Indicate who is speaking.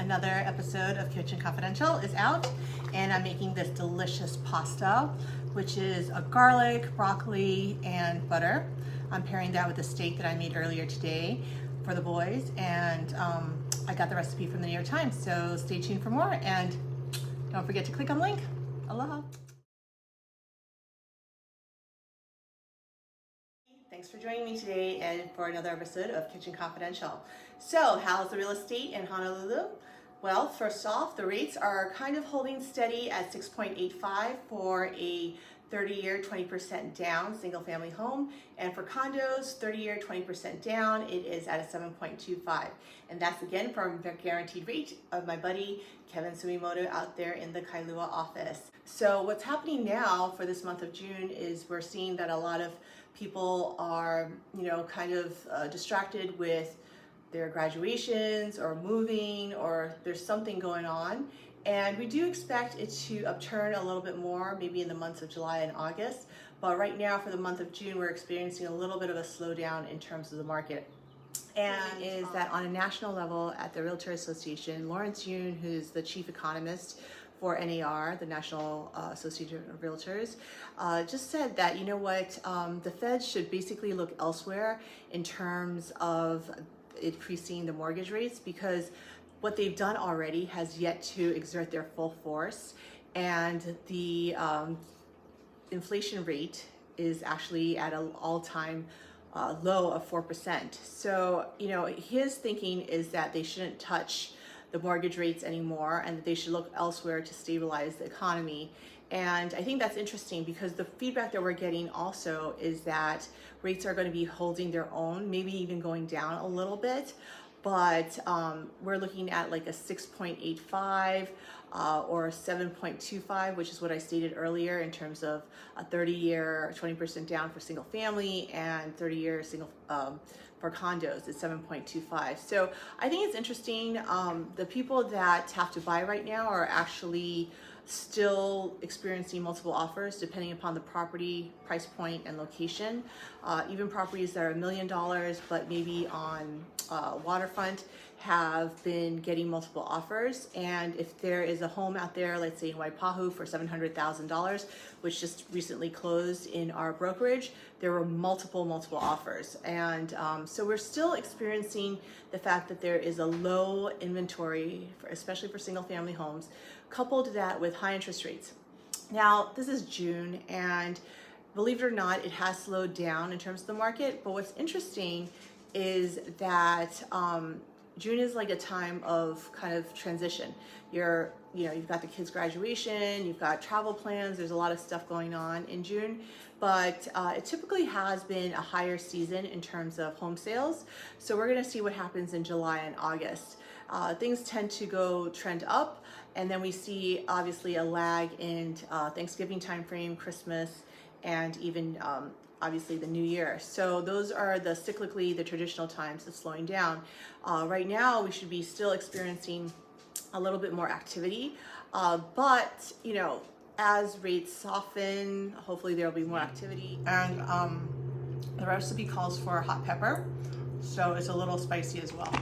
Speaker 1: Another episode of Kitchen Confidential is out, and I'm making this delicious pasta, which is a garlic, broccoli, and butter. I'm pairing that with a steak that I made earlier today for the boys, and I got the recipe from the New York Times, so stay tuned for more, and don't forget to click on the link. Aloha. Thanks for joining me today and for another episode of Kitchen Confidential. So, how's the real estate in Honolulu? Well, first off, the rates are kind of holding steady at 6.85 for a 30-year, 20% down single family home. And for condos, 30-year, 20% down, it is at a 7.25. And that's again from the guaranteed rate of my buddy Kevin Sumimoto out there in the Kailua office. So what's happening now for this month of June is we're seeing that a lot of people are, kind of distracted with their graduations or moving, or there's something going on. And we do expect it to upturn a little bit more, maybe in the months of July and August. But right now for the month of June, we're experiencing a little bit of a slowdown in terms of the market. And is that on a national level at the Realtor Association, Lawrence Yuen, who's the Chief Economist for NAR, the National Association of Realtors, just said that, the Fed should basically look elsewhere in terms of increasing the mortgage rates, because what they've done already has yet to exert their full force, and the inflation rate is actually at an all-time low of 4%. So, his thinking is that they shouldn't touch the mortgage rates anymore, and that they should look elsewhere to stabilize the economy. And I think that's interesting, because the feedback that we're getting also is that rates are going to be holding their own, maybe even going down a little bit. But we're looking at like a 6.85 or 7.25, which is what I stated earlier in terms of a 30-year, 20% down for single family, and 30-year single for condos is 7.25. So I think it's interesting. The people that have to buy right now are actually still experiencing multiple offers depending upon the property price point and location. Even properties that are $1 million but maybe on waterfront have been getting multiple offers. And if there is a home out there, let's say in Waipahu for $700,000, which just recently closed in our brokerage, there were multiple offers. And so we're still experiencing the fact that there is a low inventory, especially for single family homes, coupled that with high interest rates. Now, this is June, and believe it or not, it has slowed down in terms of the market. But what's interesting is that June is like a time of kind of transition. You've got the kids' graduation, you've got travel plans, there's a lot of stuff going on in June, but it typically has been a higher season in terms of home sales. So we're gonna see what happens in July and August. Things tend to trend up, and then we see obviously a lag in Thanksgiving timeframe, Christmas, and even obviously the new year. So those are the traditional times of slowing down. Right now we should be still experiencing a little bit more activity, but as rates soften, hopefully there will be more activity. And the recipe calls for hot pepper, so it's a little spicy as well.